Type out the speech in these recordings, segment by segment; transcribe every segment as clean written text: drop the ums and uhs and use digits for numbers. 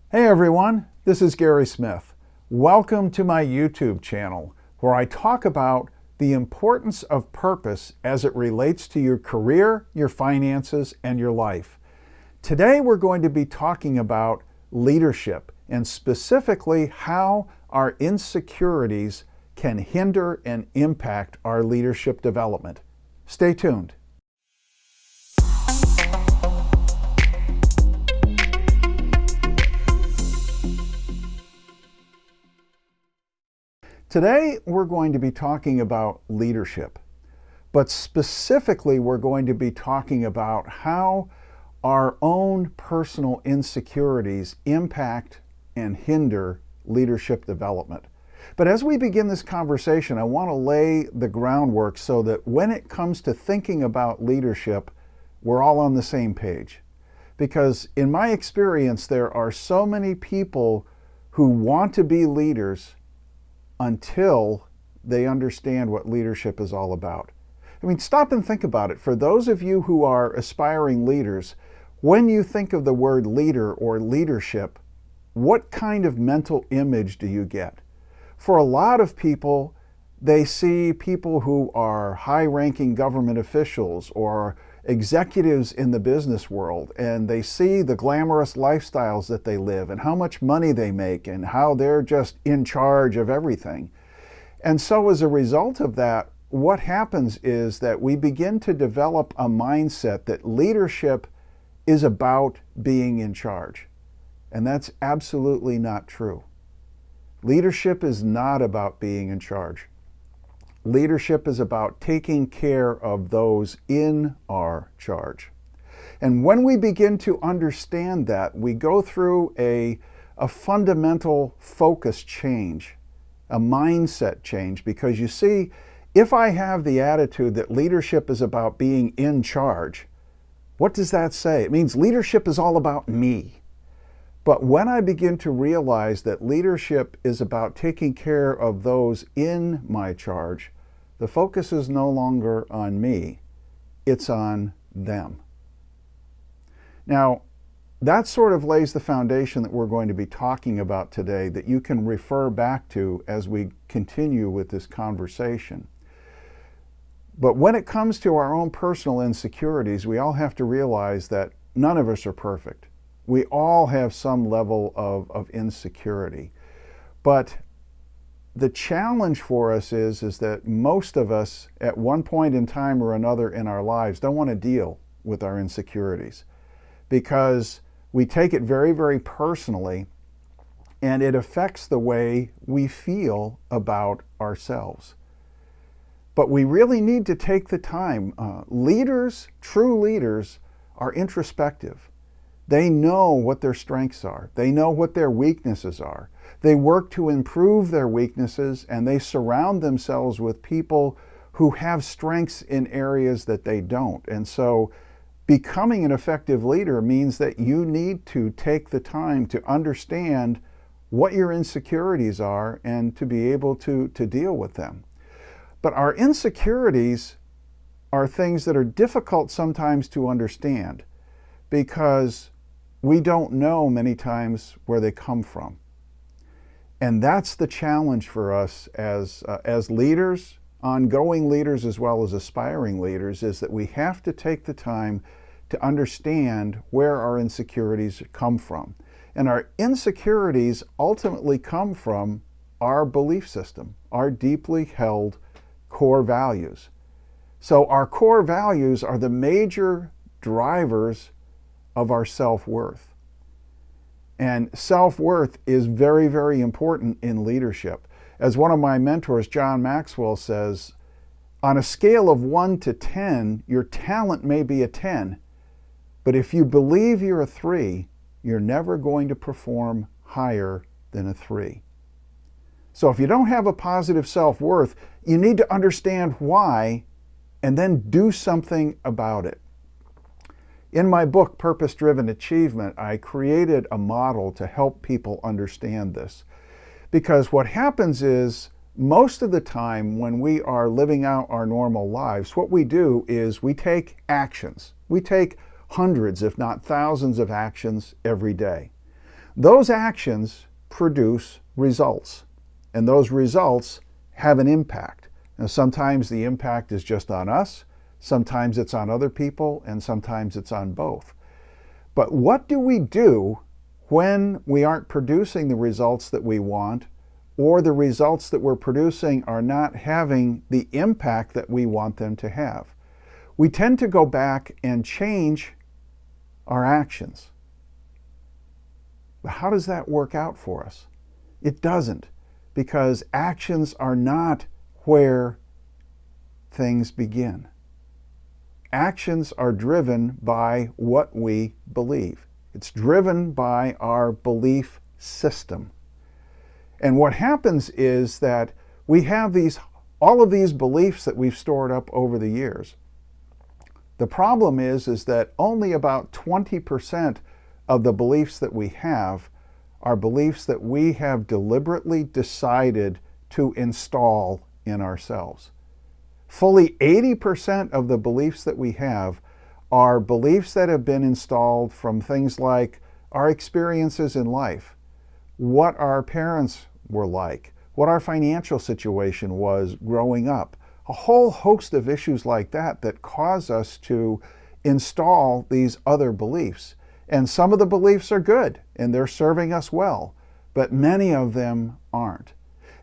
Hey everyone, this is Gary Smith. Welcome to my YouTube channel where I talk about the importance of purpose as it relates to your career, your finances, and your life. Today we're going to be talking about leadership and specifically how our insecurities can hinder and impact our leadership development. Stay tuned. Today, we're going to be talking about leadership, but specifically, we're going to be talking about how our own personal insecurities impact and hinder leadership development. But as we begin this conversation, I want to lay the groundwork so that when it comes to thinking about leadership, we're all on the same page. Because in my experience, there are so many people who want to be leaders until they understand what leadership is all about. I mean, stop and think about it. For those of you who are aspiring leaders, when you think of the word leader or leadership, what kind of mental image do you get? For a lot of people, they see people who are high-ranking government officials or executives in the business world, and they see the glamorous lifestyles that they live and how much money they make and how they're just in charge of everything. And so as a result of that, what happens is that we begin to develop a mindset that leadership is about being in charge. And that's absolutely not true. Leadership is not about being in charge. Leadership is about taking care of those in our charge. And when we begin to understand that, we go through a fundamental focus change, a mindset change, because you see, if I have the attitude that leadership is about being in charge, what does that say? It means leadership is all about me. But when I begin to realize that leadership is about taking care of those in my charge, the focus is no longer on me, it's on them. Now, that sort of lays the foundation that we're going to be talking about today that you can refer back to as we continue with this conversation. But when it comes to our own personal insecurities, we all have to realize that none of us are perfect. We all have some level of insecurity. But the challenge for us is that most of us at one point in time or another in our lives don't want to deal with our insecurities because we take it very, very personally and it affects the way we feel about ourselves. But we really need to take the time. Leaders, true leaders, are introspective. They know what their strengths are. They know what their weaknesses are. They work to improve their weaknesses and they surround themselves with people who have strengths in areas that they don't. And so becoming an effective leader means that you need to take the time to understand what your insecurities are and to be able to deal with them. But our insecurities are things that are difficult sometimes to understand because we don't know many times where they come from. And that's the challenge for us as leaders, ongoing leaders as well as aspiring leaders, is that we have to take the time to understand where our insecurities come from. And our insecurities ultimately come from our belief system, our deeply held core values. So our core values are the major drivers of our self-worth. And self-worth is very, very important in leadership. As one of my mentors, John Maxwell, says, on a scale of 1 to 10, your talent may be a 10, but if you believe you're a 3, you're never going to perform higher than a 3. So if you don't have a positive self-worth, you need to understand why and then do something about it. In my book, Purpose-Driven Achievement, I created a model to help people understand this. Because what happens is, most of the time when we are living out our normal lives, what we do is we take actions. We take hundreds, if not thousands of actions every day. Those actions produce results, and those results have an impact. Now, sometimes the impact is just on us, sometimes it's on other people, and sometimes it's on both. But what do we do when we aren't producing the results that we want, or the results that we're producing are not having the impact that we want them to have? We tend to go back and change our actions. But how does that work out for us? It doesn't, because actions are not where things begin. Actions are driven by what we believe. It's driven by our belief system. And what happens is that we have all of these beliefs that we've stored up over the years. The problem is that only about 20% of the beliefs that we have are beliefs that we have deliberately decided to install in ourselves. Fully 80% of the beliefs that we have are beliefs that have been installed from things like our experiences in life, what our parents were like, what our financial situation was growing up, a whole host of issues like that that cause us to install these other beliefs. And some of the beliefs are good and they're serving us well, but many of them aren't.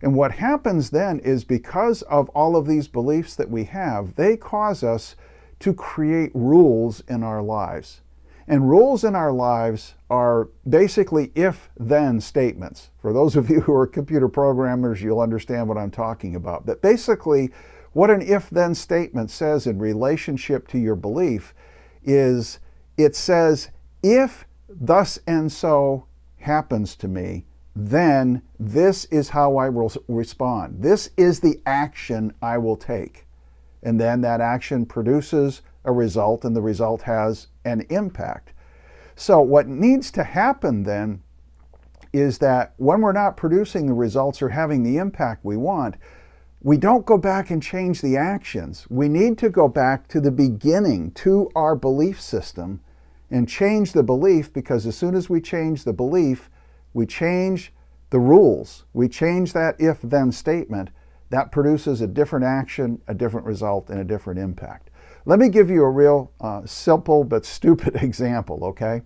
And what happens then is, because of all of these beliefs that we have, they cause us to create rules in our lives. And rules in our lives are basically if-then statements. For those of you who are computer programmers, you'll understand what I'm talking about. But basically, what an if-then statement says in relationship to your belief is, it says, if thus and so happens to me, then this is how I will respond. This is the action I will take. And then that action produces a result, and the result has an impact. So what needs to happen then is that when we're not producing the results or having the impact we want, we don't go back and change the actions. We need to go back to the beginning, to our belief system, and change the belief, because as soon as we change the belief, we change the rules. We change that if-then statement. That produces a different action, a different result, and a different impact. Let me give you a real simple but stupid example, okay?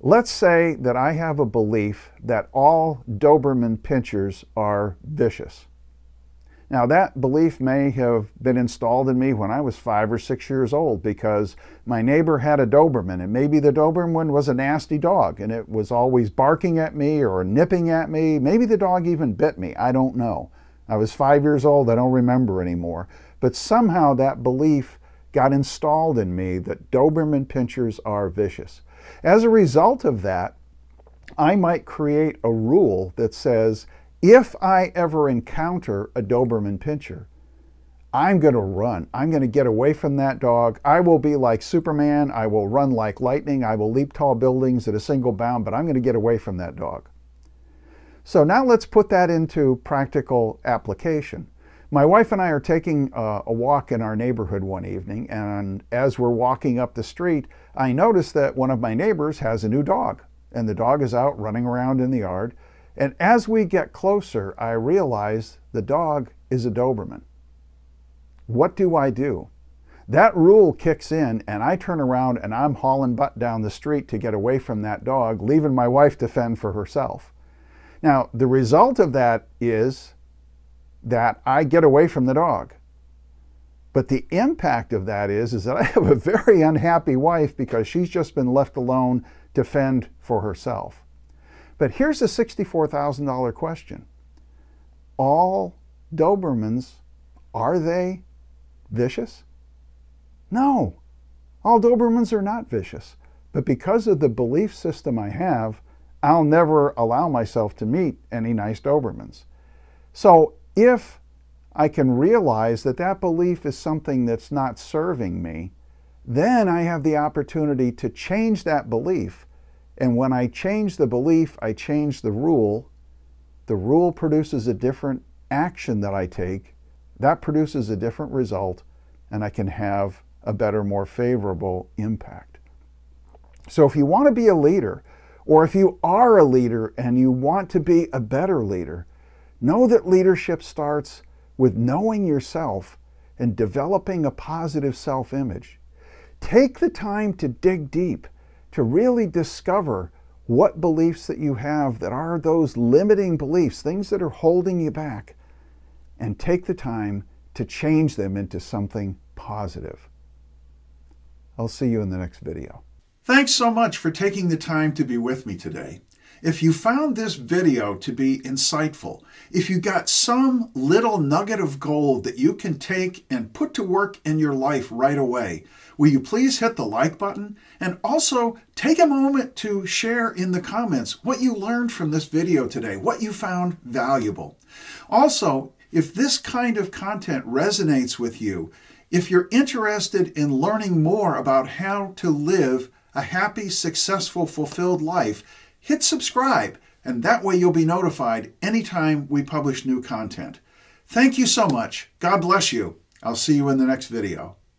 Let's say that I have a belief that all Doberman pinschers are vicious. Now, that belief may have been installed in me when I was 5 or 6 years old, because my neighbor had a Doberman, and maybe the Doberman was a nasty dog and it was always barking at me or nipping at me. Maybe the dog even bit me. I don't know. I was 5 years old. I don't remember anymore. But somehow that belief got installed in me that Doberman pinschers are vicious. As a result of that, I might create a rule that says, if I ever encounter a Doberman pinscher, I'm going to run. I'm going to get away from that dog. I will be like Superman. I will run like lightning. I will leap tall buildings at a single bound, but I'm going to get away from that dog. So now let's put that into practical application. My wife and I are taking a walk in our neighborhood one evening, and as we're walking up the street, I notice that one of my neighbors has a new dog, and the dog is out running around in the yard. And as we get closer, I realize the dog is a Doberman. What do? That rule kicks in, and I turn around and I'm hauling butt down the street to get away from that dog, leaving my wife to fend for herself. Now, the result of that is that I get away from the dog. But the impact of that is that I have a very unhappy wife, because she's just been left alone to fend for herself. But here's the $64,000 question. All Dobermans, are they vicious? No, all Dobermans are not vicious. But because of the belief system I have, I'll never allow myself to meet any nice Dobermans. So if I can realize that that belief is something that's not serving me, then I have the opportunity to change that belief. And when I change the belief, I change the rule. The rule produces a different action that I take. That produces a different result, and I can have a better, more favorable impact. So if you want to be a leader, Or if you are a leader and you want to be a better leader, know that leadership starts with knowing yourself and developing a positive self-image. Take the time to dig deep, to really discover what beliefs that you have that are those limiting beliefs, things that are holding you back, and take the time to change them into something positive. I'll see you in the next video. Thanks so much for taking the time to be with me today. If you found this video to be insightful, if you got some little nugget of gold that you can take and put to work in your life right away, will you please hit the like button and also take a moment to share in the comments what you learned from this video today, what you found valuable. Also, if this kind of content resonates with you, if you're interested in learning more about how to live a happy, successful, fulfilled life, hit subscribe, and that way you'll be notified anytime we publish new content. Thank you so much. God bless you. I'll see you in the next video.